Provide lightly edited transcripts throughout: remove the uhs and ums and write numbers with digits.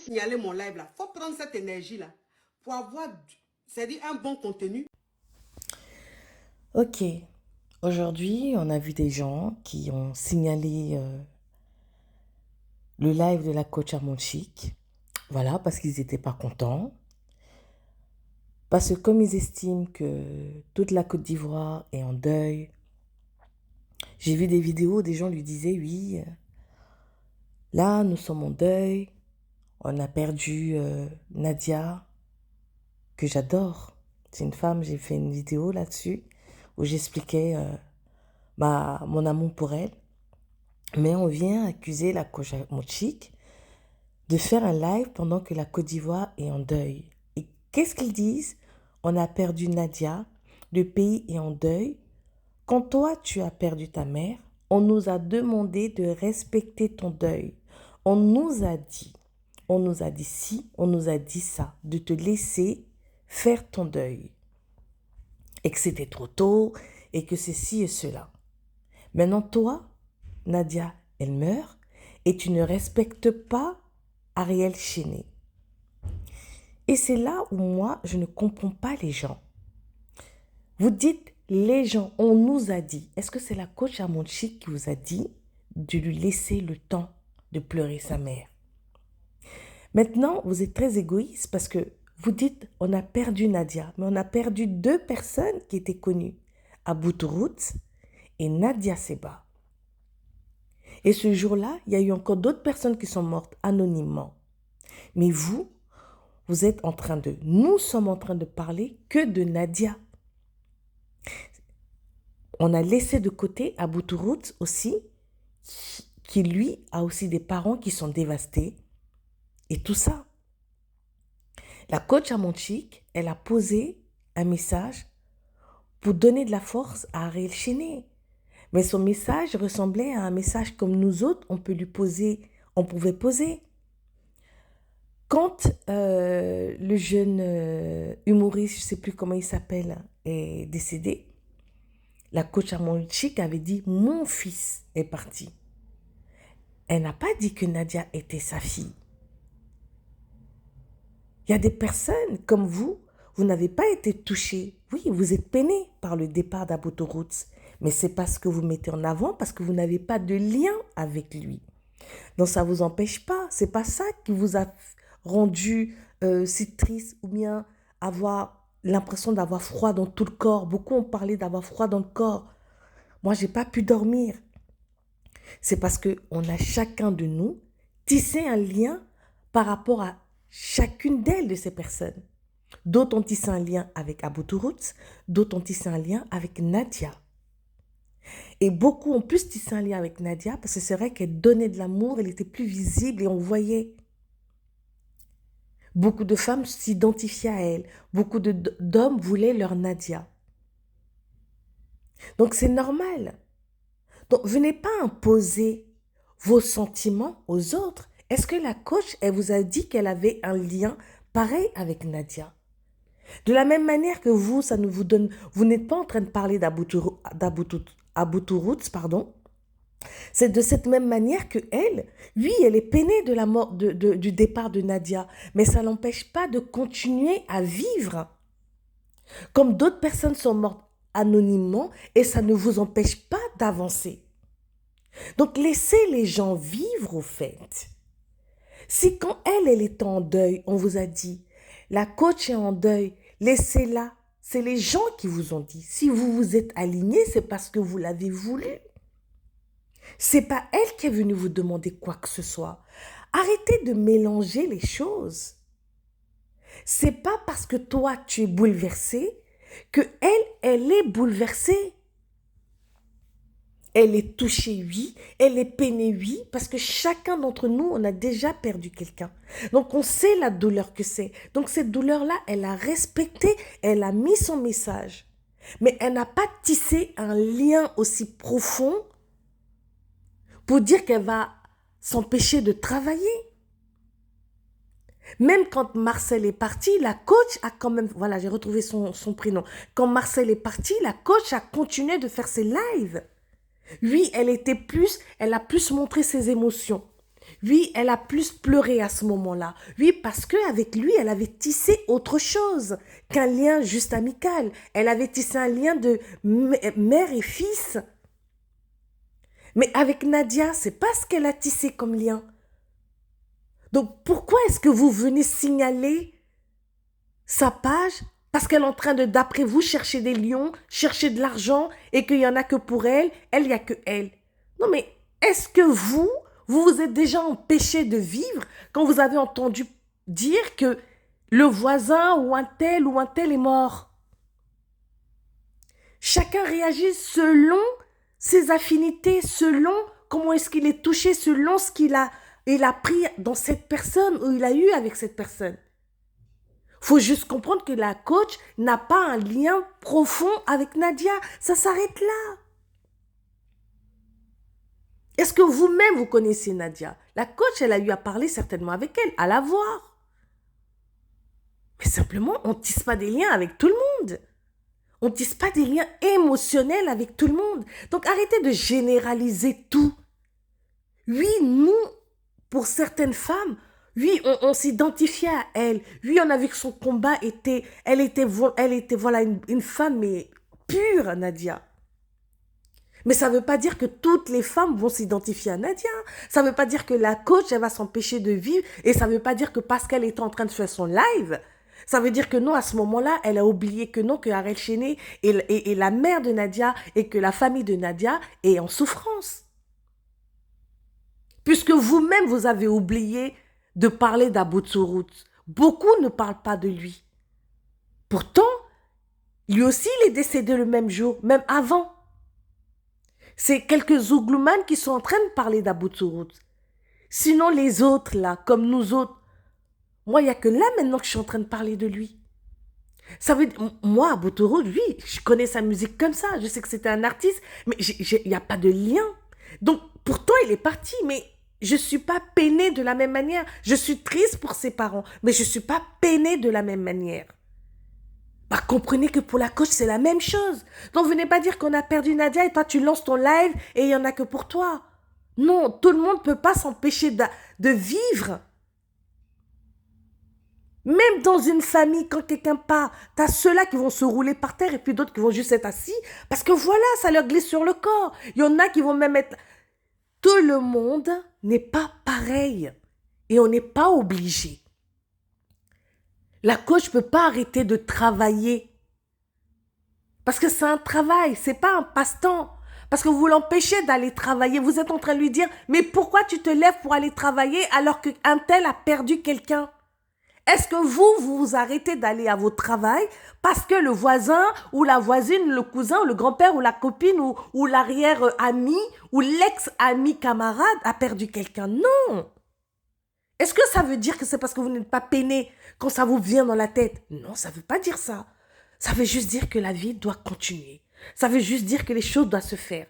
signaler mon live là. Faut prendre cette énergie là pour avoir, c'est-à-dire un bon contenu. Ok, aujourd'hui, on a vu des gens qui ont signalé le live de la coach Chic. Voilà, parce qu'ils n'étaient pas contents. Parce que comme ils estiment que toute la Côte d'Ivoire est en deuil, j'ai vu des vidéos où des gens lui disaient, oui, là, nous sommes en deuil, on a perdu Nadia, que j'adore. C'est une femme, j'ai fait une vidéo là-dessus où j'expliquais mon amour pour elle. Mais on vient accuser la coach Chic de faire un live pendant que la Côte d'Ivoire est en deuil. Et qu'est-ce qu'ils disent? On a perdu Nadia, le pays est en deuil. Quand toi, tu as perdu ta mère, on nous a demandé de respecter ton deuil. On nous a dit ci, on nous a dit ça, de te laisser faire ton deuil. Et que c'était trop tôt, et que ceci et cela. Maintenant, toi, Nadia, elle meurt, et tu ne respectes pas Ariel Chéné. Et c'est là où moi, je ne comprends pas les gens. Vous dites, les gens, on nous a dit. Est-ce que c'est la coach Chic qui vous a dit de lui laisser le temps de pleurer sa mère? Maintenant, vous êtes très égoïste parce que vous dites, on a perdu Nadia, mais on a perdu 2 personnes qui étaient connues, Abou Tourout et Nadia Seba. Et ce jour-là, il y a eu encore d'autres personnes qui sont mortes anonymement. Mais vous êtes en train de... Nous sommes en train de parler que de Nadia. On a laissé de côté Abou Tourout aussi, qui lui a aussi des parents qui sont dévastés. Et tout ça. La coach Chic, elle a posé un message pour donner de la force à Ariel Chéné. Mais son message ressemblait à un message comme nous autres, on pouvait poser. Quand le jeune humoriste, je ne sais plus comment il s'appelle, est décédé, la coach Chic avait dit « Mon fils est parti ». Elle n'a pas dit que Nadia était sa fille. Il y a des personnes comme vous n'avez pas été touchés. Oui, vous êtes peinés par le départ d'Abou Tourout, mais c'est parce que vous mettez en avant, parce que vous n'avez pas de lien avec lui. Donc ça ne vous empêche pas. C'est pas ça qui vous a rendu si triste ou bien avoir l'impression d'avoir froid dans tout le corps. Beaucoup ont parlé d'avoir froid dans le corps. Moi, je n'ai pas pu dormir. C'est parce qu'on a chacun de nous tissé un lien par rapport à chacune d'elles de ces personnes. D'autres ont tissé un lien avec Abou Tourout, d'autres ont tissé un lien avec Nadia. Et beaucoup ont plus tissé un lien avec Nadia parce que c'est vrai qu'elle donnait de l'amour, elle était plus visible et on voyait. Beaucoup de femmes s'identifiaient à elle, beaucoup d'hommes voulaient leur Nadia. Donc c'est normal. Donc venez pas imposer vos sentiments aux autres. Est-ce que la coach, elle vous a dit qu'elle avait un lien pareil avec Nadia? De la même manière que vous, ça ne vous donne... Vous n'êtes pas en train de parler d'Abou Tourout, pardon. C'est de cette même manière que elle, oui, elle est peinée de la mort, du départ de Nadia, mais ça n'empêche pas de continuer à vivre. Comme d'autres personnes sont mortes anonymement et ça ne vous empêche pas d'avancer. Donc, laissez les gens vivre au fait. Si quand elle est en deuil, on vous a dit, la coach est en deuil, laissez-la. C'est les gens qui vous ont dit. Si vous vous êtes aligné, c'est parce que vous l'avez voulu. C'est pas elle qui est venue vous demander quoi que ce soit. Arrêtez de mélanger les choses. C'est pas parce que toi, tu es bouleversé que elle est bouleversée. Elle est touchée, oui. Elle est peinée, oui. Parce que chacun d'entre nous, on a déjà perdu quelqu'un. Donc, on sait la douleur que c'est. Donc, cette douleur-là, elle a respecté, elle a mis son message. Mais elle n'a pas tissé un lien aussi profond pour dire qu'elle va s'empêcher de travailler. Même quand Marcel est parti, la coach a quand même... Voilà, j'ai retrouvé son prénom. Quand Marcel est parti, la coach a continué de faire ses lives. Oui, elle a plus montré ses émotions. Oui, elle a plus pleuré à ce moment-là. Oui, parce qu'avec lui, elle avait tissé autre chose qu'un lien juste amical. Elle avait tissé un lien de mère et fils. Mais avec Nadia, c'est pas ce qu'elle a tissé comme lien. Donc pourquoi est-ce que vous venez signaler sa page parce qu'elle est en train de, d'après vous, chercher des lions, chercher de l'argent et qu'il n'y en a que pour elle, il n'y a que elle. Non mais est-ce que vous vous êtes déjà empêché de vivre quand vous avez entendu dire que le voisin ou un tel est mort? Chacun réagit selon ses affinités, selon comment est-ce qu'il est touché, selon ce qu'il a pris dans cette personne ou il a eu avec cette personne. Faut juste comprendre que la coach n'a pas un lien profond avec Nadia. Ça s'arrête là. Est-ce que vous-même, vous connaissez Nadia? La coach, elle a eu à parler certainement avec elle, à la voir. Mais simplement, on ne tisse pas des liens avec tout le monde. On ne tisse pas des liens émotionnels avec tout le monde. Donc, arrêtez de généraliser tout. Oui, nous, pour certaines femmes, oui, on s'identifiait à elle. Oui, on a vu que son combat était, elle était voilà, une femme mais pure, Nadia. Mais ça ne veut pas dire que toutes les femmes vont s'identifier à Nadia. Ça ne veut pas dire que la coach, elle va s'empêcher de vivre. Et ça ne veut pas dire que parce qu'elle était en train de faire son live, ça veut dire que non, à ce moment-là, elle a oublié que non, que Arel Chéné est la mère de Nadia et que la famille de Nadia est en souffrance. Puisque vous-même, vous avez oublié de parler d'Aboutsourout. Beaucoup ne parlent pas de lui. Pourtant, lui aussi, il est décédé le même jour, même avant. C'est quelques Zougloumanes qui sont en train de parler d'Aboutsourout. Sinon, les autres, là, comme nous autres, moi, il n'y a que là maintenant que je suis en train de parler de lui. Ça veut dire, moi, Aboutsourout, oui, je connais sa musique comme ça. Je sais que c'était un artiste, mais il n'y a pas de lien. Donc, pourtant, il est parti, mais je ne suis pas peinée de la même manière. Je suis triste pour ses parents, mais je ne suis pas peinée de la même manière. Bah, comprenez que pour la coach, c'est la même chose. Donc, venez pas dire qu'on a perdu Nadia et toi, tu lances ton live et il n'y en a que pour toi. Non, tout le monde ne peut pas s'empêcher de vivre. Même dans une famille, quand quelqu'un part, tu as ceux-là qui vont se rouler par terre et puis d'autres qui vont juste être assis parce que voilà, ça leur glisse sur le corps. Il y en a qui vont même être... Tout le monde n'est pas pareil et on n'est pas obligé. La coach ne peut pas arrêter de travailler parce que c'est un travail, c'est pas un passe-temps. Parce que vous l'empêchez d'aller travailler. Vous êtes en train de lui dire, mais pourquoi tu te lèves pour aller travailler alors qu'un tel a perdu quelqu'un? Est-ce que vous arrêtez d'aller à votre travail parce que le voisin ou la voisine, le cousin ou le grand-père ou la copine ou l'arrière-ami ou l'ex-ami camarade a perdu quelqu'un? Non. Est-ce que ça veut dire que c'est parce que vous n'êtes pas peiné quand ça vous vient dans la tête? Non, ça ne veut pas dire ça. Ça veut juste dire que la vie doit continuer. Ça veut juste dire que les choses doivent se faire.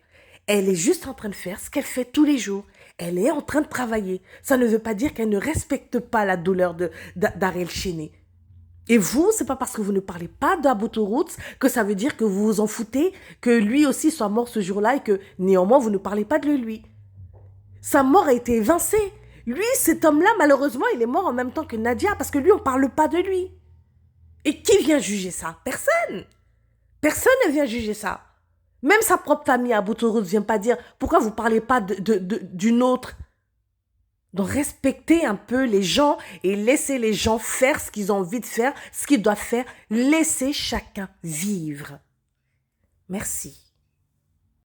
Elle est juste en train de faire ce qu'elle fait tous les jours. Elle est en train de travailler. Ça ne veut pas dire qu'elle ne respecte pas la douleur d'Arel Chéné. Et vous, c'est pas parce que vous ne parlez pas d'Aboutsourout que ça veut dire que vous vous en foutez, que lui aussi soit mort ce jour-là et que néanmoins vous ne parlez pas de lui. Sa mort a été évincée. Lui, cet homme-là, malheureusement, il est mort en même temps que Nadia parce que lui, on ne parle pas de lui. Et qui vient juger ça? Personne. Personne ne vient juger ça. Même sa propre famille à Aboutsourout ne vient pas dire pourquoi vous ne parlez pas d'une autre. Donc respectez un peu les gens et laissez les gens faire ce qu'ils ont envie de faire, ce qu'ils doivent faire. Laissez chacun vivre. Merci.